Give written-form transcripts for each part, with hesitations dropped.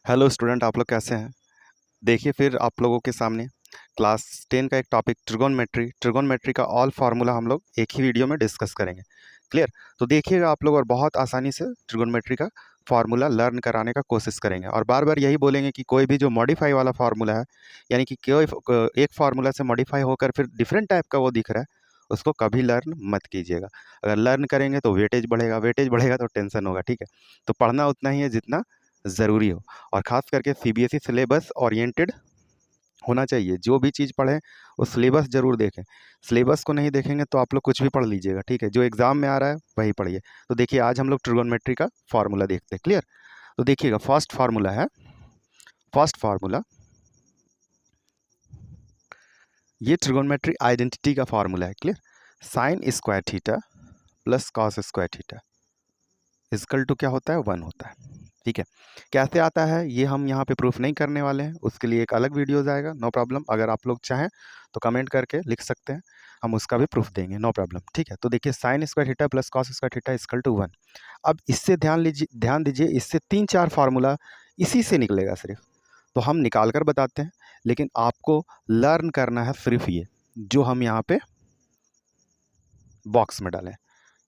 Hello student, आप लोग कैसे हैं। देखिए, फिर आप लोगों के सामने क्लास 10 का एक टॉपिक ट्रिगोनमेट्री का ऑल फार्मूला हम लोग एक ही वीडियो में डिस्कस करेंगे। क्लियर। तो देखिएगा आप लोग और बहुत आसानी से ट्रिगोनमेट्री का फार्मूला लर्न कराने का कोशिश करेंगे और बार बार यही बोलेंगे कि कोई भी जो मॉडिफाई वाला फार्मूला है, यानी कि कोई एक फार्मूला से मॉडिफाई होकर फिर डिफरेंट टाइप का वो दिख रहा है, उसको कभी लर्न मत कीजिएगा। अगर लर्न करेंगे तो वेटेज बढ़ेगा तो टेंशन होगा। ठीक है। तो पढ़ना उतना ही है जितना ज़रूरी हो, और ख़ास करके सीबीएसई सिलेबस ओरिएंटेड होना चाहिए। जो भी चीज़ पढ़ें वो सिलेबस ज़रूर देखें। सिलेबस को नहीं देखेंगे तो आप लोग कुछ भी पढ़ लीजिएगा। ठीक है, जो एग्ज़ाम में आ रहा है वही पढ़िए। तो देखिए, आज हम लोग ट्रिगोनमेट्री का फार्मूला देखते हैं। क्लियर। तो देखिएगा, फर्स्ट फार्मूला ये ट्रिगोनमेट्री आइडेंटिटी का फार्मूला है। Clear. Sine square theta plus cos square theta equal to क्या होता है, 1 होता है। ठीक है। कैसे आता है ये हम यहाँ पे प्रूफ नहीं करने वाले हैं, उसके लिए एक अलग वीडियोज़ आएगा। नो प्रॉब्लम, अगर आप लोग चाहें तो कमेंट करके लिख सकते हैं, हम उसका भी प्रूफ देंगे। No problem. ठीक है। तो देखिए, sine square theta plus cos square theta equal to 1। अब इससे ध्यान दीजिए, इससे 3-4 फार्मूला इसी से निकलेगा सिर्फ। तो हम निकाल कर बताते हैं, लेकिन आपको लर्न करना है सिर्फ ये जो हम यहाँ पे बॉक्स में डालें,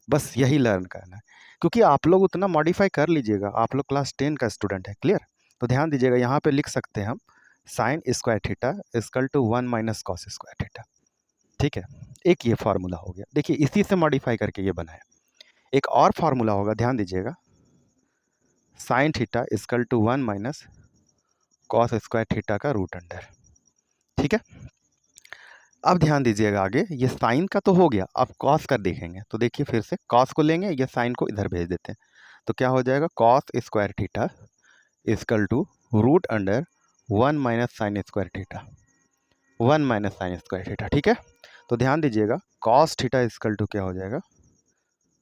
बस यही लर्न करना है। क्योंकि आप लोग उतना मॉडिफाई कर लीजिएगा, आप लोग क्लास 10 का स्टूडेंट है। क्लियर। तो ध्यान दीजिएगा, यहाँ पे लिख सकते हैं हम sine square theta equal to 1 minus cos square theta. ठीक है। एक ये फार्मूला हो गया। देखिए, इसी से मॉडिफाई करके ये बना है। एक और फार्मूला होगा, ध्यान दीजिएगा, sine theta equal to 1 minus cos square theta का रूट अंडर। ठीक है। अब ध्यान दीजिएगा, आगे ये साइन का तो हो गया, अब कॉस का देखेंगे। तो देखिए, फिर से कॉस को लेंगे, ये साइन को इधर भेज देते हैं। तो क्या हो जाएगा, cos square theta equal to root under 1 minus sine square theta, 1 minus sine square theta. ठीक है। तो ध्यान दीजिएगा, कॉस थीटा इक्वल टू क्या हो जाएगा,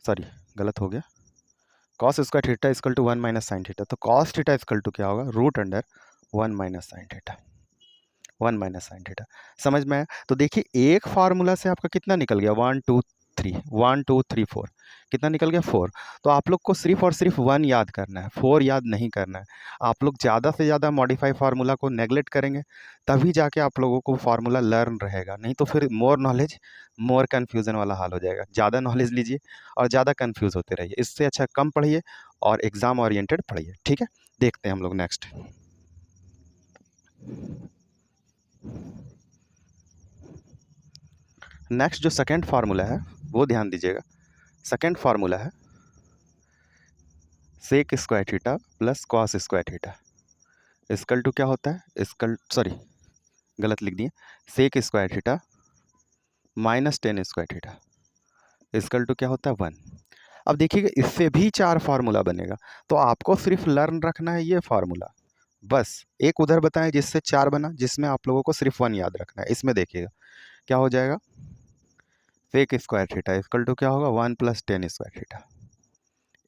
सॉरी गलत हो गया, cos square theta equal to 1 minus sine theta. तो कॉस थीटा इक्वल टू क्या होगा, root under 1 minus sine theta, 1 minus sine theta. समझ में आया। तो देखिए, एक फार्मूला से आपका कितना निकल गया, 1 2 3, 1 2 3 4, कितना निकल गया, 4। तो आप लोग को सिर्फ और सिर्फ 1 याद करना है, 4 याद नहीं करना है। आप लोग ज़्यादा से ज़्यादा मॉडिफाई फार्मूला को नेगलेक्ट करेंगे, तभी जाके आप लोगों को फार्मूला लर्न रहेगा। नहीं तो फिर मोर नॉलेज मोर कन्फ्यूज़न वाला हाल हो जाएगा। ज़्यादा नॉलेज लीजिए और ज़्यादा कन्फ्यूज़ होते रहिए, इससे अच्छा कम पढ़िए और एग्ज़ाम ओरिएंटेड पढ़िए। ठीक है। देखते हैं हम लोग नेक्स्ट। नेक्स्ट जो सेकेंड फार्मूला है वो ध्यान दीजिएगा। सेकेंड फार्मूला है sec square theta plus cos square theta equal to क्या होता है, गलत लिख दिए, sec square theta minus tan square theta equal to क्या होता है, 1। अब देखिएगा, इससे भी 4 फार्मूला बनेगा। तो आपको सिर्फ लर्न रखना है ये फार्मूला, बस एक उधर बताएं जिससे 4 बना, जिसमें आप लोगों को सिर्फ 1 याद रखना है। इसमें देखिएगा क्या हो जाएगा, sec square theta equal to क्या होगा, 1 प्लस टेन स्क्वायर थीटा।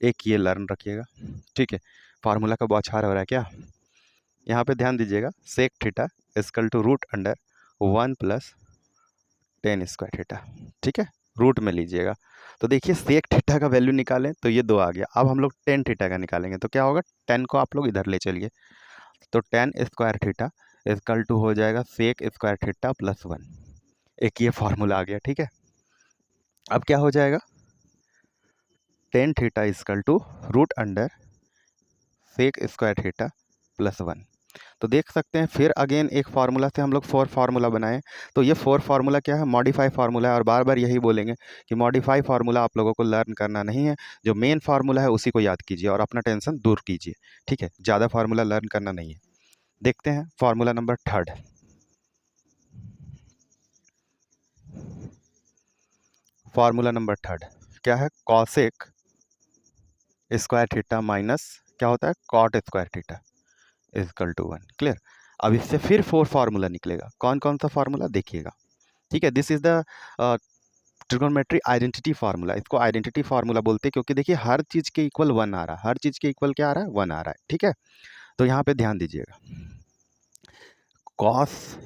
एक ये लर्न रखिएगा। ठीक है। फार्मूला का बौछार हो रहा है क्या, यहाँ पे ध्यान दीजिएगा, sec theta equal to root under 1 plus tan square theta. ठीक है, रूट में लीजिएगा। तो देखिए, सेक थीटा का वैल्यू निकालें तो ये 2 आ गया। अब हम लोग टेन थीटा का निकालेंगे तो क्या होगा, 10 को आप लोग इधर ले चलिए, तो tan square theta equal to हो जाएगा सेक स्क्वायर थीटा प्लस 1। एक ये फार्मूला आ गया। ठीक है। अब क्या हो जाएगा, tan theta equal to root under sec square theta plus 1। तो देख सकते हैं, फिर अगेन एक फार्मूला से हम लोग 4 फार्मूला बनाएं। तो ये 4 फार्मूला क्या है, मॉडिफाई फार्मूला है। और बार बार यही बोलेंगे कि मॉडिफाई फार्मूला आप लोगों को लर्न करना नहीं है, जो मेन फार्मूला है उसी को याद कीजिए और अपना टेंशन दूर कीजिए। ठीक है, ज़्यादा फार्मूला लर्न करना नहीं है। देखते हैं formula number third. Formula number third क्या है, कॉसेक स्क्वायर थीटा माइनस क्या होता है, cot square theta equal to 1। Clear. अब इससे फिर 4 फार्मूला निकलेगा। कौन कौन सा फार्मूला देखिएगा। ठीक है, this is the trigonometry identity formula. इसको आइडेंटिटी फार्मूला बोलते हैं क्योंकि देखिए, हर चीज़ के इक्वल 1 आ रहा है, हर चीज़ के इक्वल क्या आ रहा है, 1 आ रहा है। ठीक है। तो यहाँ पे ध्यान दीजिएगा, cos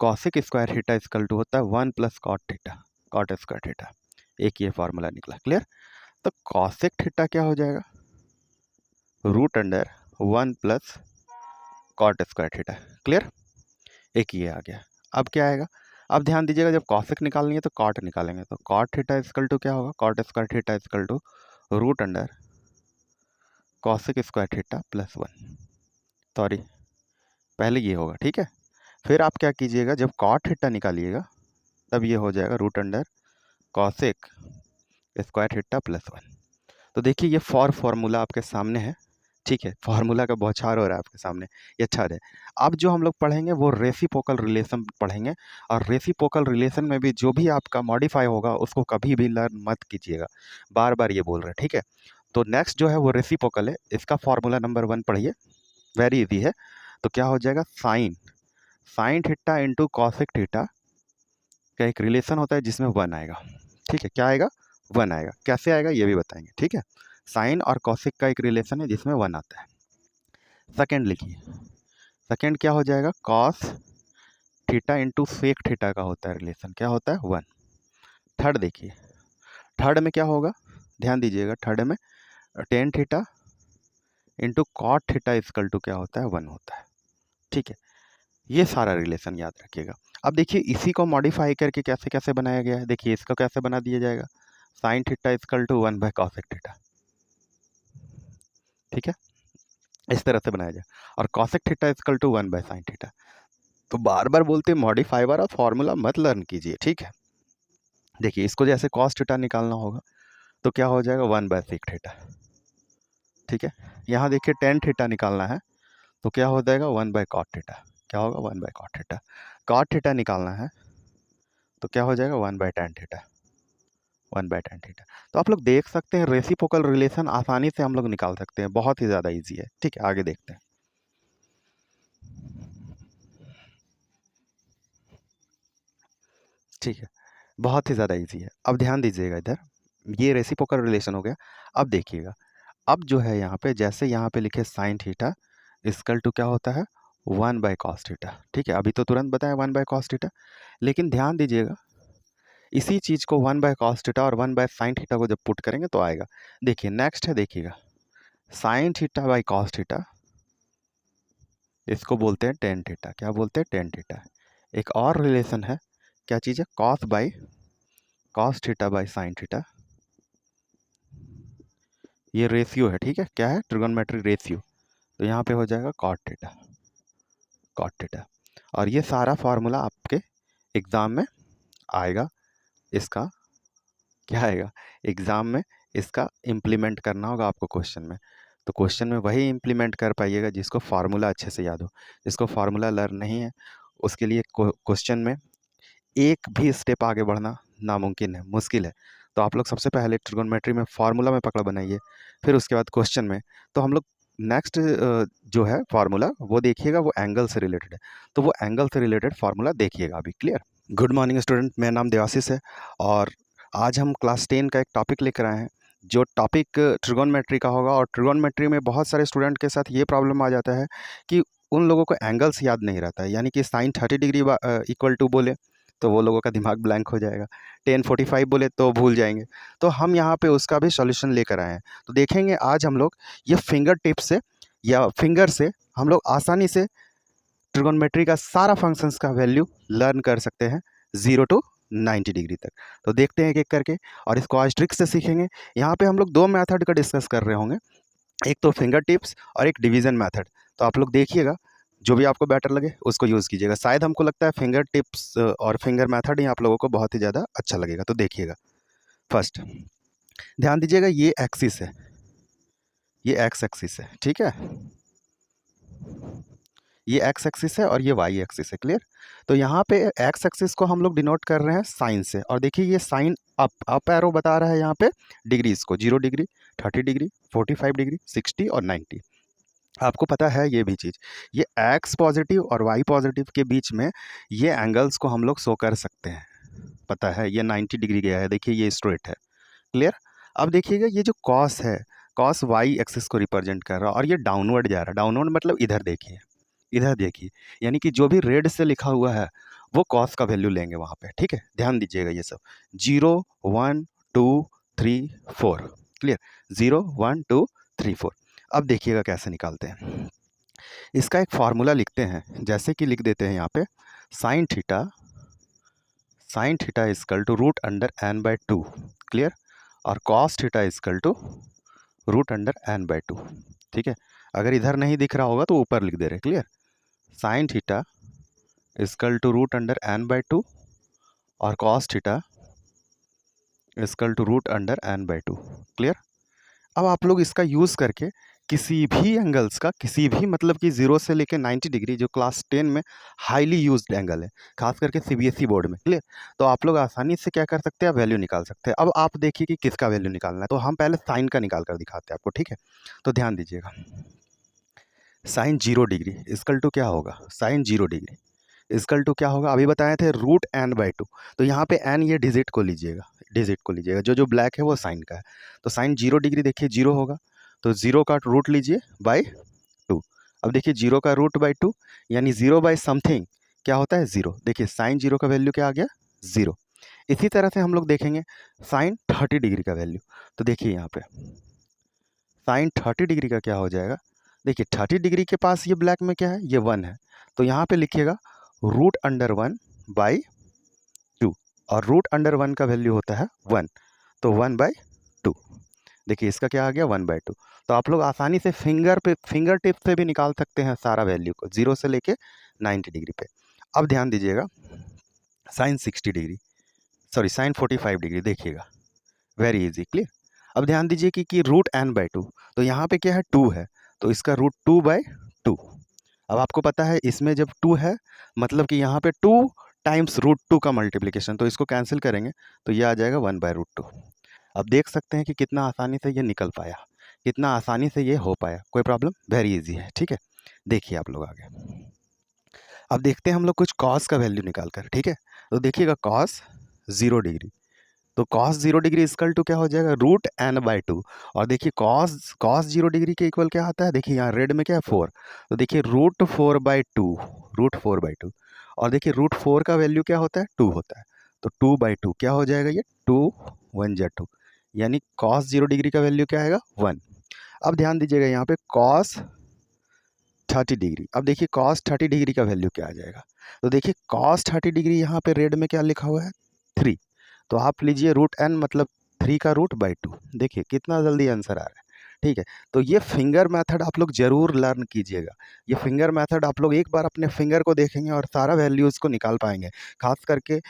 cosec square theta equal to होता है 1 plus cot theta, cot square theta. एक ये फार्मूला निकला। क्लियर। तो कॉसिक थीटा क्या हो जाएगा, root under 1 plus cot square theta. Clear, एक ये आ गया। अब क्या आएगा, अब ध्यान दीजिएगा जब कॉसेक निकालनी है तो कॉट निकालेंगे, तो कॉट थीटा इक्वल टू क्या होगा, cot square theta equal to root under cosec square theta plus 1। Sorry, पहले ये होगा, ठीक है। फिर आप क्या कीजिएगा, जब कॉट थीटा निकालिएगा तब ये हो जाएगा root under cosec square theta plus 1। तो देखिए ये फार्मूला आपके सामने है, ठीक है। फार्मूला का बौछार हो रहा है आपके सामने, ये अच्छा है। अब जो हम लोग पढ़ेंगे वो रेसिप्रोकल रिलेशन पढ़ेंगे, और रेसिप्रोकल रिलेशन में भी जो भी आपका मॉडिफाई होगा उसको कभी भी लर्न मत कीजिएगा, बार बार ये बोल रहे हैं, ठीक है। तो नेक्स्ट जो है वो रेसिप्रोकल है, इसका फार्मूला नंबर 1 पढ़िए, वेरी इजी है। तो क्या हो जाएगा, sine theta into cosec theta का एक रिलेशन होता है जिसमें 1 आएगा, ठीक है। क्या आएगा, 1 आएगा। कैसे आएगा ये भी बताएंगे, ठीक है। साइन और कॉसेक का एक रिलेशन है जिसमें 1 आता है। सेकेंड लिखिए, सेकेंड क्या हो जाएगा, cos theta into sec theta का होता है रिलेशन, क्या होता है, 1। थर्ड देखिए, थर्ड में क्या होगा, ध्यान दीजिएगा, थर्ड में tan theta into cot theta equal to क्या होता है, 1 होता है, ठीक है। ये सारा रिलेशन याद रखिएगा। अब देखिए इसी को मॉडिफाई करके कैसे कैसे बनाया गया है, देखिए इसको कैसे बना दिया जाएगा, sine theta equal to 1 by cosec theta, ठीक है, इस तरह से बनाया जाए। और cosec theta equal to 1 by sine theta. तो बार बार बोलते हैं मॉडिफाई वाला फॉर्मूला मत लर्न कीजिए, ठीक है। देखिए इसको जैसे कॉस थीटा निकालना होगा तो क्या हो जाएगा, 1 बाय सेक थीटा, ठीक है। यहाँ देखिए टेन थीटा निकालना है तो क्या हो जाएगा, 1 बाय कॉट थीटा, क्या होगा, 1 by cot theta. Cot theta निकालना है तो क्या हो जाएगा, 1 by tan theta, 1 by tan theta. तो आप लोग देख सकते हैं रेसिप्रोकल रिलेशन आसानी से हम लोग निकाल सकते हैं, बहुत ही ज़्यादा ईजी है, ठीक है। आगे देखते हैं, ठीक है, बहुत ही ज़्यादा ईजी है। अब ध्यान दीजिएगा इधर, ये रेसिप्रोकल रिलेशन हो गया। अब देखिएगा, अब जो है यहाँ पे, जैसे यहाँ पे लिखे साइन थीटा इक्वल टू क्या होता है, 1 बाय कॉस थीटा, ठीक है। अभी तो तुरंत बताया 1 बाय कॉस थीटा, लेकिन ध्यान दीजिएगा इसी चीज़ को 1 बाय कॉस थीटा और 1 बाय साइन थीटा को जब पुट करेंगे तो आएगा। देखिए नेक्स्ट है, देखिएगा sine theta by cos theta, इसको बोलते हैं टेन थीटा, क्या बोलते हैं, टेन थीटा। एक और रिलेशन है, क्या चीज़ है, cos by cos theta by sine theta, ये रेशियो है, ठीक है। क्या है, ट्रिगोनोमेट्री रेशियो। तो यहाँ पे हो जाएगा कॉट थीटा, कॉट थीटा। और ये सारा फार्मूला आपके एग्ज़ाम में आएगा, इसका क्या आएगा, एग्ज़ाम में इसका इम्प्लीमेंट करना होगा आपको क्वेश्चन में। तो क्वेश्चन में वही इम्प्लीमेंट कर पाइएगा जिसको फार्मूला अच्छे से याद हो। जिसको फार्मूला लर्न नहीं है उसके लिए क्वेश्चन में एक भी स्टेप आगे बढ़ना नामुमकिन है, मुश्किल है। तो आप लोग सबसे पहले ट्रिगोनोमेट्री में फार्मूला में पकड़ बनाइए, फिर उसके बाद क्वेश्चन में। तो हम लोग नेक्स्ट जो है फार्मूला वो देखिएगा, वो एंगल से रिलेटेड है, तो वो एंगल से रिलेटेड फार्मूला देखिएगा अभी। क्लियर। गुड मॉर्निंग स्टूडेंट, मेरा नाम देवाशीष है और आज हम क्लास 10 का एक टॉपिक लेकर आए हैं जो टॉपिक ट्रिगोनोमेट्री का होगा। और ट्रिगोनोमेट्री में बहुत सारे स्टूडेंट के साथ ये प्रॉब्लम आ जाता है कि उन लोगों को एंगल्स याद नहीं रहता है, यानी कि साइन 30 डिग्री इक्वल टू बोले तो वो लोगों का दिमाग ब्लैंक हो जाएगा, 1045 बोले तो भूल जाएंगे। तो हम यहाँ पे उसका भी सॉल्यूशन लेकर आए हैं। तो देखेंगे आज हम लोग ये फिंगर टिप से या फिंगर से हम लोग आसानी से ट्रिगोनोमेट्री का सारा फंक्शंस का वैल्यू लर्न कर सकते हैं 0 टू 90 डिग्री तक। तो देखते हैं एक एक करके और इसको आज ट्रिक से सीखेंगे। यहाँ पे हम लोग दो मेथड का डिस्कस कर रहे होंगे, एक तो फिंगर टिप्स और एक डिवीज़न मेथड। तो आप लोग देखिएगा, जो भी आपको बेटर लगे उसको यूज़ कीजिएगा। शायद हमको लगता है फिंगर टिप्स और फिंगर मेथड ही आप लोगों को बहुत ही ज़्यादा अच्छा लगेगा। तो देखिएगा, फर्स्ट ध्यान दीजिएगा, ये एक्सिस है, ये एक्स एक्सिस है, ठीक है। ये एक्स एक्सिस है और ये वाई एक्सिस है। क्लियर। तो यहाँ पे एक्स एक्सिस को हम लोग डिनोट कर रहे हैं साइन से, और देखिए ये साइन अप एरो बता रहा है यहाँ पे डिग्रीज को, 0 डिग्री, 30 डिग्री, 45 डिग्री, 60 और 90। आपको पता है ये भी चीज़, ये एक्स पॉजिटिव और वाई पॉजिटिव के बीच में ये एंगल्स को हम लोग शो कर सकते हैं। पता है ये 90 डिग्री गया है, देखिए ये स्ट्रेट है। क्लियर। अब देखिएगा ये जो कॉस है, कॉस वाई एक्सिस को रिप्रेजेंट कर रहा है और ये डाउनवर्ड जा रहा है। डाउनवर्ड मतलब इधर देखिए, इधर देखिए, यानी कि जो भी रेड से लिखा हुआ है वो कॉस का वैल्यू लेंगे वहाँ पे, ठीक है। ध्यान दीजिएगा ये सब 0 1 2 3 4। क्लियर। 0 1 2 3 4। अब देखिएगा कैसे निकालते हैं। इसका एक फार्मूला लिखते हैं, जैसे कि लिख देते हैं यहाँ पे sine theta is equal to root under N by two, clear, और cos theta is equal to root under N by two. ठीक है, अगर इधर नहीं दिख रहा होगा तो ऊपर लिख दे रहे, clear, sine theta is equal to root under N by two और cos theta is equal to root under N by two, clear. अब आप लोग इसका यूज़ करके किसी भी एंगल्स का, किसी भी मतलब कि 0 से लेकर 90 डिग्री, जो क्लास 10 में हाईली यूज्ड एंगल है, खास करके सीबीएसई बोर्ड में, क्लियर, तो आप लोग आसानी से क्या कर सकते हैं, वैल्यू निकाल सकते हैं। अब आप देखिए कि किसका वैल्यू निकालना है, तो हम पहले साइन का निकाल कर दिखाते हैं आपको, ठीक है। तो ध्यान दीजिएगा, साइन 0 डिग्री इजकल टू क्या होगा, साइन 0 डिग्री इजकल टू क्या होगा, अभी बताए थे रूट एन बाई टू। तो यहाँ पे एन ये डिजिट को लीजिएगा, जो जो ब्लैक है वो साइन का है। तो साइन 0 डिग्री देखिए 0 होगा, तो 0 का रूट लीजिए बाई 2। अब देखिए 0 का रूट बाई 2 यानी 0 बाई समथिंग क्या होता है, 0। देखिए साइन 0 का वैल्यू क्या आ गया, 0। इसी तरह से हम लोग देखेंगे साइन 30 डिग्री का वैल्यू। तो देखिए यहाँ पे साइन 30 डिग्री का क्या हो जाएगा, देखिए 30 डिग्री के पास ये ब्लैक में क्या है, ये 1 है, तो यहाँ पे लिखिएगा रूट अंडर 1 बाई 2, और रूट अंडर 1 का वैल्यू होता है 1, तो 1 बाई 2। देखिए इसका क्या आ गया, 1 बाई 2। तो आप लोग आसानी से फिंगर टिप से भी निकाल सकते हैं सारा वैल्यू को, 0 से लेके 90 डिग्री पे। अब ध्यान दीजिएगा sine 60 degree, sorry sine 45 degree, देखिएगा वेरी इजी, क्लियर। अब ध्यान दीजिए कि रूट एन बाई 2, तो यहाँ पे क्या है, 2 है, तो इसका रूट 2 बाई 2। अब आपको पता है इसमें जब 2 है मतलब कि यहाँ पे 2 टाइम्स रूट 2 का मल्टीप्लिकेशन, तो इसको कैंसिल करेंगे तो ये आ जाएगा 1 बाय रूट 2। अब देख सकते हैं कि कितना आसानी से ये निकल पाया, कितना आसानी से ये हो पाया, कोई प्रॉब्लम, वेरी इजी है, ठीक है। देखिए आप लोग आगे, अब देखते हैं हम लोग कुछ कॉस का वैल्यू निकाल कर, ठीक है। तो देखिएगा कॉस 0 डिग्री, तो कॉस 0 डिग्री इक्वल टू क्या हो जाएगा, रूट एन बाई 2। और देखिए कॉस कॉस 0 डिग्री के इक्वल क्या आता है, देखिए यहाँ रेड में क्या है, 4, तो देखिए रूट 4 बाई 2, रूट 4 बाई 2। और देखिए रूट 4 का वैल्यू क्या होता है, 2 होता है, तो 2 बाई 2 क्या हो जाएगा, ये 2 1 जा 2, यानी कॉस 0 डिग्री का वैल्यू क्या आएगा, 1। अब ध्यान दीजिएगा यहाँ पे कॉस 30 डिग्री, अब देखिए कॉस 30 डिग्री का वैल्यू क्या आ जाएगा, तो देखिए कॉस 30 डिग्री यहाँ पे रेड में क्या लिखा हुआ है, 3, तो आप लीजिए रूट एन मतलब 3 का रूट बाई 2। देखिए कितना जल्दी आंसर आ रहा है, ठीक है। तो ये फिंगर मेथड आप लोग ज़रूर लर्न कीजिएगा, ये फिंगर मेथड आप लोग एक बार अपने फिंगर को देखेंगे और सारा वैल्यूज़ को निकाल पाएंगे, खास करके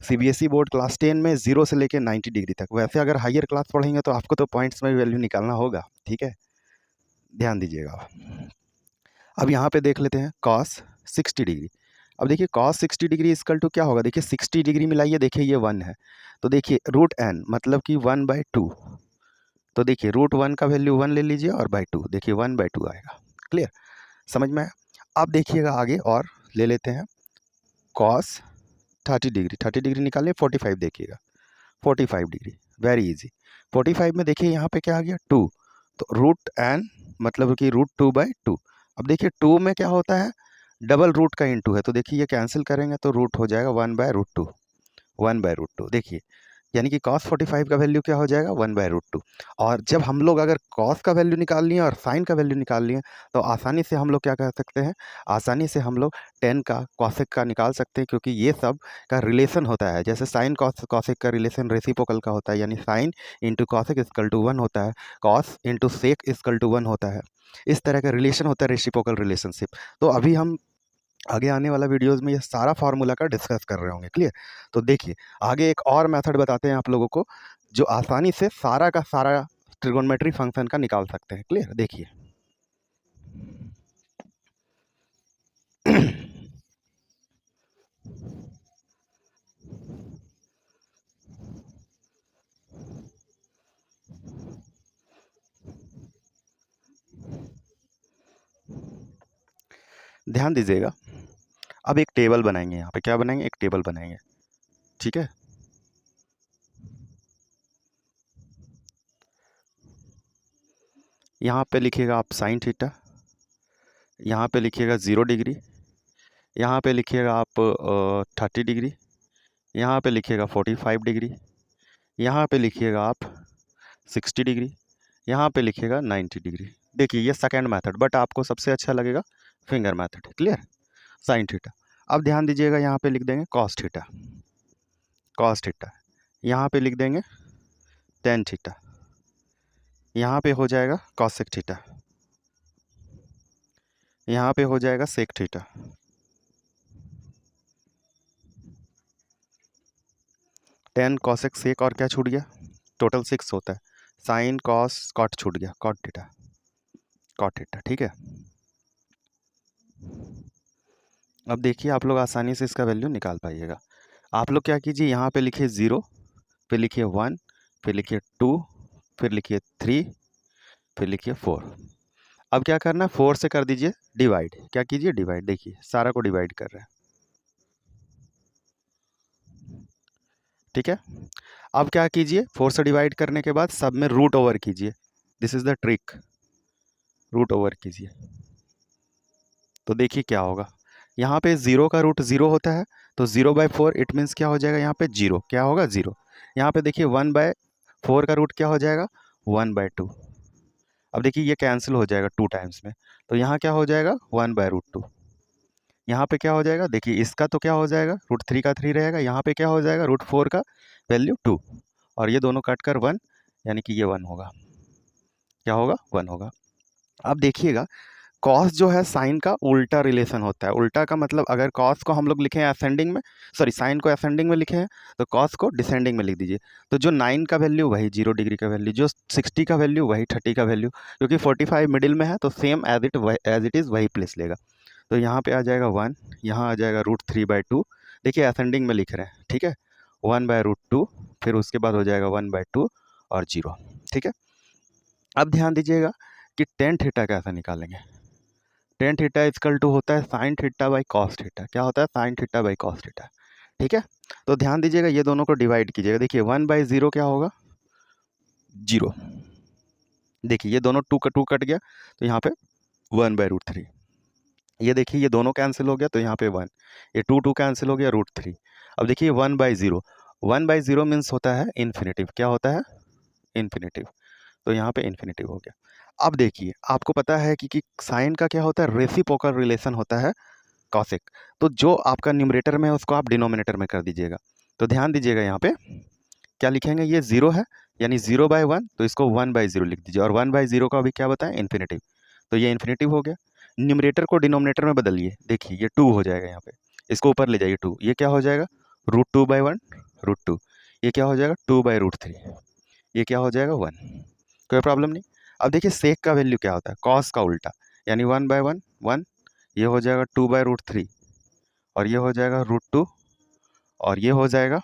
सीबीएसई बोर्ड क्लास 10 में 0 से लेकर 90 डिग्री तक। वैसे अगर हायर क्लास पढ़ेंगे तो आपको तो पॉइंट्स में वैल्यू निकालना होगा, ठीक है, ध्यान दीजिएगा। अब यहाँ पे देख लेते हैं कॉस 60 डिग्री। अब देखिए कॉस 60 डिग्री इक्वल टू क्या होगा, देखिए 60 डिग्री मिलाइए, देखिए ये 1 है, तो देखिए रूट एन मतलब कि 1 बाई 2, तो देखिए रूट 1 का वैल्यू 1 ले लीजिए और बाई 2, देखिए 1 बाई 2 आएगा, क्लियर, समझ में आया। अब देखिएगा आगे और ले लेते हैं कॉस 30 डिग्री, 30 डिग्री निकालिए 45, देखिएगा 45 डिग्री, वेरी इजी। 45 में देखिए यहाँ पे क्या आ गया, 2, तो रूट एन मतलब कि रूट 2 बाई 2। अब देखिए 2 में क्या होता है, डबल रूट का इंटू है, तो देखिए ये कैंसिल करेंगे तो रूट हो जाएगा 1 बाय रूट 2, 1 बाय रूट 2, देखिए यानी कि कॉस 45 का वैल्यू क्या हो जाएगा, 1 बाय रूट 2। और जब हम लोग अगर कॉस का वैल्यू निकाल लिए और साइन का वैल्यू निकाल लिए तो आसानी से हम लोग क्या कर सकते हैं, आसानी से हम लोग टेन का कॉसेक का निकाल सकते हैं, क्योंकि ये सब का रिलेशन होता है, जैसे साइन कॉसेक का रिलेशन रेसिप्रोकल का होता है, यानी sine into cosec equal to 1 होता है, cos into sec equal to 1 होता है, इस तरह का रिलेशन होता है, रेसिप्रोकल रिलेशनशिप। तो अभी हम आगे आने वाला वीडियोस में ये सारा फार्मूला का डिस्कस कर रहे होंगे, क्लियर। तो देखिए आगे एक और मेथड बताते हैं आप लोगों को, जो आसानी से सारा का सारा ट्रिगोनोमेट्री फंक्शन का निकाल सकते हैं, क्लियर, देखिए ध्यान दीजिएगा, अब एक टेबल बनाएंगे, यहाँ पे क्या बनाएंगे, एक टेबल बनाएंगे, ठीक है। यहाँ पे लिखिएगा आप साइन थीटा, यहाँ पे लिखिएगा 0 डिग्री, यहाँ पे लिखिएगा आप 30 डिग्री, यहाँ पे लिखिएगा 45 डिग्री, यहाँ पे लिखिएगा आप 60 डिग्री, यहाँ पे लिखिएगा 90 डिग्री। देखिए ये सेकंड मेथड, बट आपको सबसे अच्छा लगेगा finger method, clear. Sine theta. अब ध्यान दीजिएगा यहाँ पे लिख देंगे कॉस थीटा, कॉस थीटा। यहाँ पे लिख देंगे टेन थीटा, यहाँ पे हो जाएगा कॉसेक थीटा, यहाँ पे हो जाएगा sec theta. Tan cosec sec और क्या छूट गया, टोटल 6 होता है। साइन कॉस कॉट छूट गया, कॉट थीटा, कॉट थीटा, ठीक है। अब देखिए आप लोग आसानी से इसका वैल्यू निकाल पाइएगा। आप लोग क्या कीजिए, यहाँ पे लिखिए 0, फिर लिखिए 1, फिर लिखिए 2, फिर लिखिए 3, फिर लिखिए 4। अब क्या करना है, 4 से कर दीजिए डिवाइड। क्या कीजिए, डिवाइड। देखिए सारा को डिवाइड कर रहे हैं, ठीक है। अब क्या कीजिए, 4 से डिवाइड करने के बाद सब में रूट ओवर कीजिए। This is the trick, root over कीजिए। तो देखिए क्या होगा, यहाँ पे 0 का रूट 0 होता है, तो 0/4 इट मीन्स क्या हो जाएगा, यहाँ पे 0 क्या होगा, 0। यहाँ पे देखिए 1/4 का रूट क्या हो जाएगा, 1/2। अब देखिए ये कैंसिल हो जाएगा 2 टाइम्स में, तो यहाँ क्या हो जाएगा, 1/√2। यहाँ पे क्या हो जाएगा, देखिए इसका तो क्या हो जाएगा, √3 का 3 रहेगा, यहाँ पे क्या हो जाएगा, √4 का वैल्यू 2, और ये दोनों कट कर 1, यानी कि ये 1 होगा। क्या होगा, 1 होगा। अब देखिएगा कॉस जो है साइन का उल्टा रिलेशन होता है। उल्टा का मतलब अगर कॉस को हम लोग लिखे हैं असेंडिंग में, सॉरी साइन को असेंडिंग में लिखे हैं, तो कॉस को डिसेंडिंग में लिख दीजिए। तो जो 9 का वैल्यू वही 0 डिग्री का वैल्यू, जो 60 का वैल्यू वही 30 का वैल्यू, क्योंकि 45 मिडिल में है तो सेम एज इट इज़ वही प्लेस लेगा। तो यहाँ पे आ जाएगा 1, यहाँ आ जाएगा √3/2। देखिए असेंडिंग में लिख रहे हैं, ठीक है। 1/√2, फिर उसके बाद हो जाएगा 1/2 और 0, ठीक है। अब ध्यान दीजिएगा कि टेन थीटा कैसे निकालेंगे। टेन थीटा इजकल टू होता है sine theta by cos theta. क्या होता है, sine theta by cos theta, ठीक है। तो ध्यान दीजिएगा ये दोनों को डिवाइड कीजिएगा। देखिए 1/0 क्या होगा, 0। देखिए ये दोनों 2 कट गया, तो यहाँ पे 1/√3। ये देखिए ये दोनों कैंसिल हो गया, तो यहाँ पे 1, ये 2 कैंसिल हो गया, √3। अब देखिए 1/0, 1/0 मीन्स होता है इन्फिनेटिव। क्या होता है, इन्फिनेटिव। तो यहाँ पे इन्फिनेटिव हो गया। अब देखिए आपको पता है कि साइन का क्या होता है, रेसिप्रोकल रिलेशन होता है कॉसेक। तो जो आपका न्यूमरेटर में है उसको आप डिनोमिनेटर में कर दीजिएगा। तो ध्यान दीजिएगा यहाँ पे क्या लिखेंगे, ये 0 है यानी 0/1, तो इसको 1/0 लिख दीजिए, और 1/0 का भी क्या बताएं, इन्फिनेटिव। तो ये इन्फिनेटिव हो गया। न्यूमरेटर को डिनोमिनेटर में बदलिए, देखिए ये 2 हो जाएगा, यहाँ पे इसको ऊपर ले जाइए 2, ये क्या हो जाएगा, √2/1, √2। ये क्या हो जाएगा, 2/√3। ये क्या हो जाएगा, 1। कोई प्रॉब्लम नहीं। अब देखिए सेक का वैल्यू क्या होता है, कॉस का उल्टा, यानी 1/1 1, ये हो जाएगा 2/√3, और ये हो जाएगा √2, और ये हो जाएगा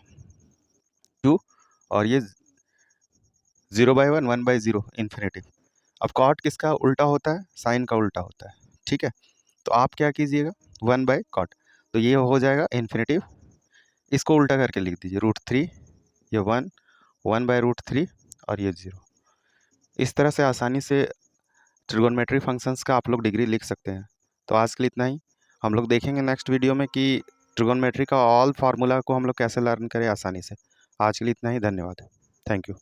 2, और ये 0/1 1/0 इन्फिनेटिव। अब कॉट किसका उल्टा होता है, साइन का उल्टा होता है, ठीक है। तो आप क्या कीजिएगा, 1/cot, तो ये हो जाएगा इन्फिनेटिव। इसको उल्टा करके लिख दीजिए, √3, ये 1, 1/√3, और ये 0। इस तरह से आसानी से ट्रिगोनोमेट्री फंक्शंस का आप लोग डिग्री लिख सकते हैं। तो आज के लिए इतना ही। हम लोग देखेंगे नेक्स्ट वीडियो में कि ट्रिगोनोमेट्री का ऑल फार्मूला को हम लोग कैसे लर्न करें आसानी से। आज के लिए इतना ही, धन्यवाद, थैंक यू।